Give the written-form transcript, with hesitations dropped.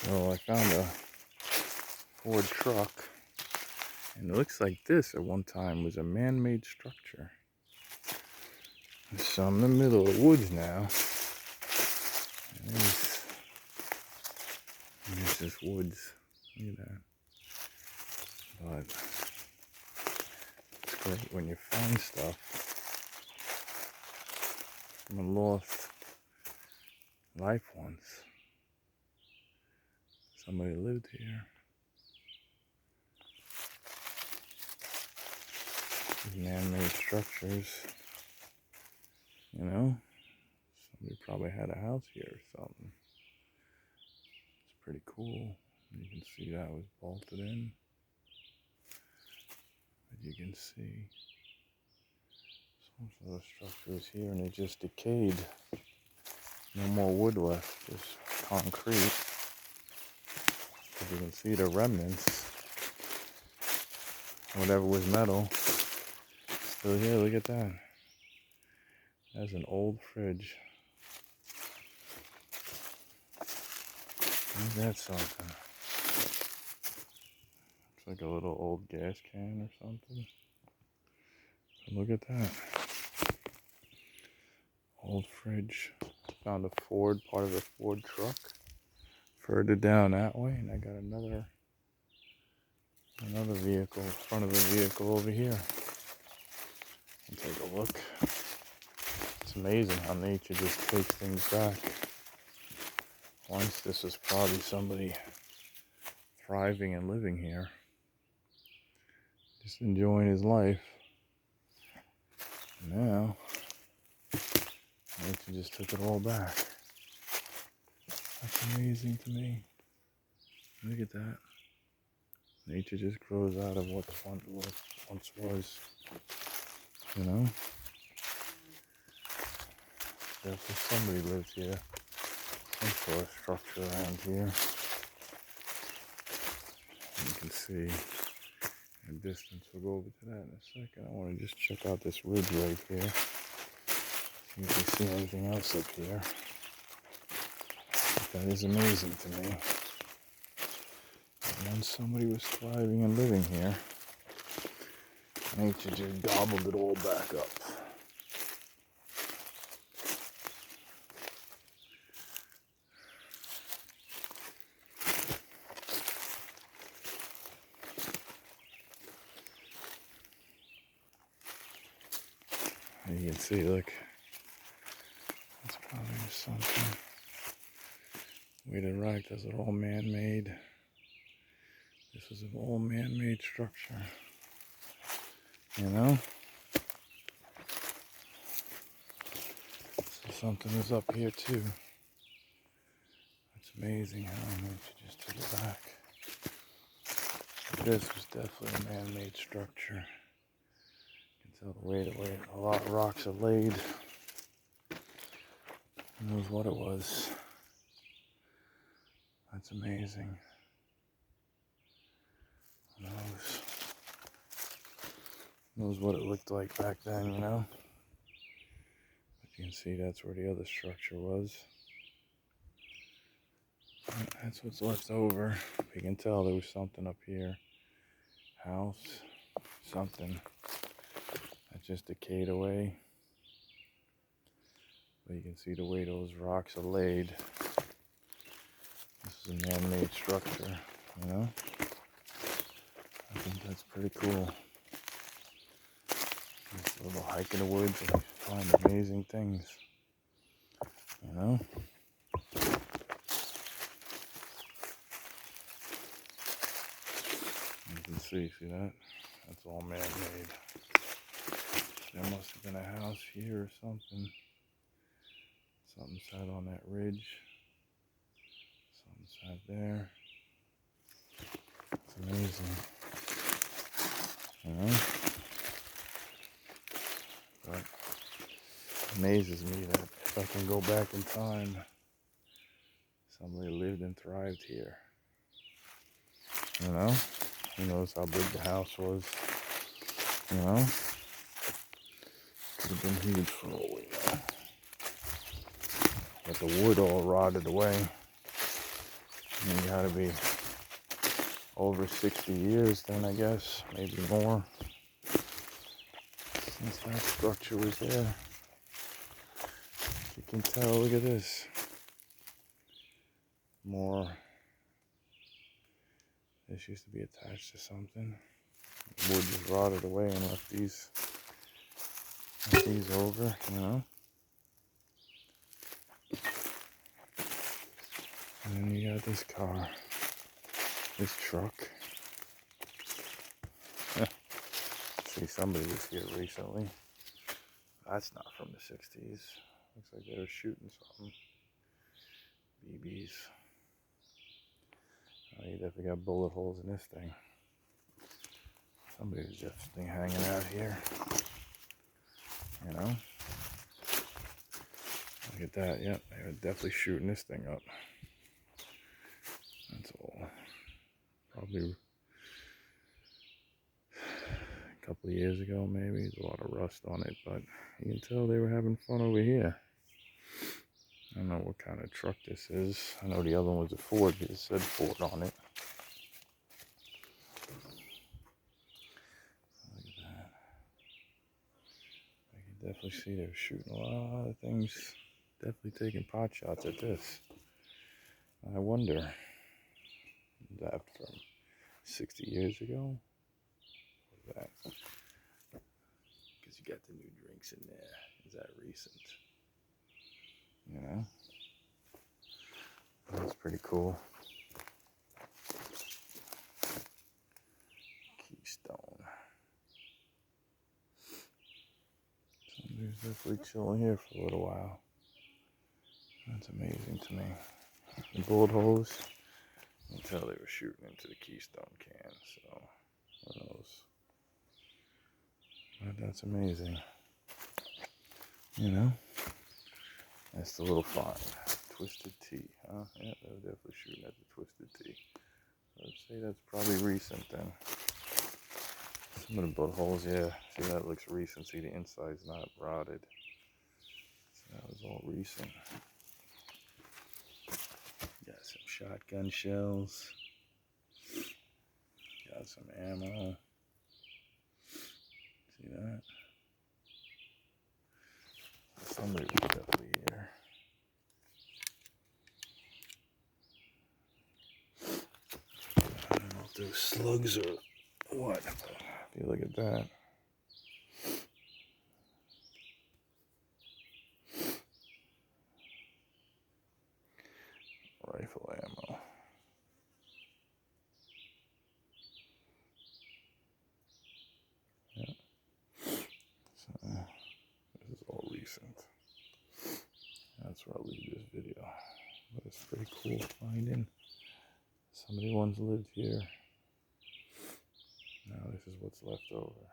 So I found a Ford truck, and it looks like this at one time was a man-made structure. So I'm in the middle of the woods now. And there's this woods. Look at that. But it's great when you find stuff from a lost life once. Somebody lived here. These man-made structures, you know, somebody probably had a house here or something. It's pretty cool. You can see that was bolted in. But you can see some sort of structures here, and they just decayed. No more wood left, just concrete. But you can see the remnants. Whatever was metal, still here. Look at that. That's an old fridge. Isn't that something? Looks like a little old gas can or something. But look at that. Old fridge. Found a Ford, part of a Ford truck. Further down that way, and I got another vehicle, front of the vehicle over here. And take a look. It's amazing how nature just takes things back. Once this was probably somebody thriving and living here, just enjoying his life. Now, nature just took it all back. That's amazing to me. Look at that. Nature just grows out of what once was, you know? Definitely somebody lives here. Some sort of structure around here. And you can see in the distance. We'll go over to that in a second. I want to just check out this ridge right here. See if we see anything else up here. But that is amazing to me. And once somebody was thriving and living here, nature just gobbled it all back up. And you can see, look, that's probably just something. Way to the right, those are all man-made. This is an all man-made structure, you know? So something is up here too. It's amazing how nature just took it back. This was definitely a man-made structure. You can tell the way a lot of rocks are laid. Who knows what it was? That's amazing. Who knows what it looked like back then, you know? But you can see that's where the other structure was. And that's what's left over. You can tell there was something up here. House, something that just decayed away. But you can see the way those rocks are laid. This is a man-made structure, you know? I think that's pretty cool. Just a little hike in the woods and find amazing things, you know? You can see that? That's all man-made. There must have been a house here or something. Something sat on that ridge. Something sat there. It's amazing. You know? But it amazes me that if I can go back in time, somebody lived and thrived here. You know? Who knows how big the house was? You know? Could have been huge for all we know. But the wood all rotted away. You gotta be over 60 years then, I guess, maybe more, since that structure was there. You can tell, look at this. More. This used to be attached to something. The wood just rotted away and left these over, you know. And then you got this car, this truck. See, somebody was here recently. That's not from the 60s. Looks like they were shooting something. BBs. Oh, you definitely got bullet holes in this thing. Somebody was definitely hanging out here. You know? Look at that. Yep, they were definitely shooting this thing up. That's all. Probably a couple of years ago, maybe. There's a lot of rust on it, but you can tell they were having fun over here. I don't know what kind of truck this is. I know the other one was a Ford because it said Ford on it. Look at that. I can definitely see they were shooting a lot of things. Definitely taking pot shots at this. I wonder, is that from 60 years ago? What is that? Because you got the new drinks in there. Is that recent? You know? That's pretty cool. Keystone. Somebody's definitely chilling here for a little while. That's amazing to me. The bullet holes, you can tell they were shooting into the Keystone can, so who knows. But that's amazing. You know? That's the little find. Twisted Tea, huh? Yeah, they were definitely shooting at the Twisted Tea. I'd say that's probably recent then. Some of the bullet holes, yeah. See, that looks recent. See, the inside's not rotted. So that was all recent. Got some shotgun shells. Got some ammo. See that? Somebody was definitely here. I don't know if they're slugs or what. If you look at that. Rifle ammo. Yeah. So this is all recent. That's where I'll leave this video. But it's pretty cool finding. Somebody once lived here. Now this is what's left over.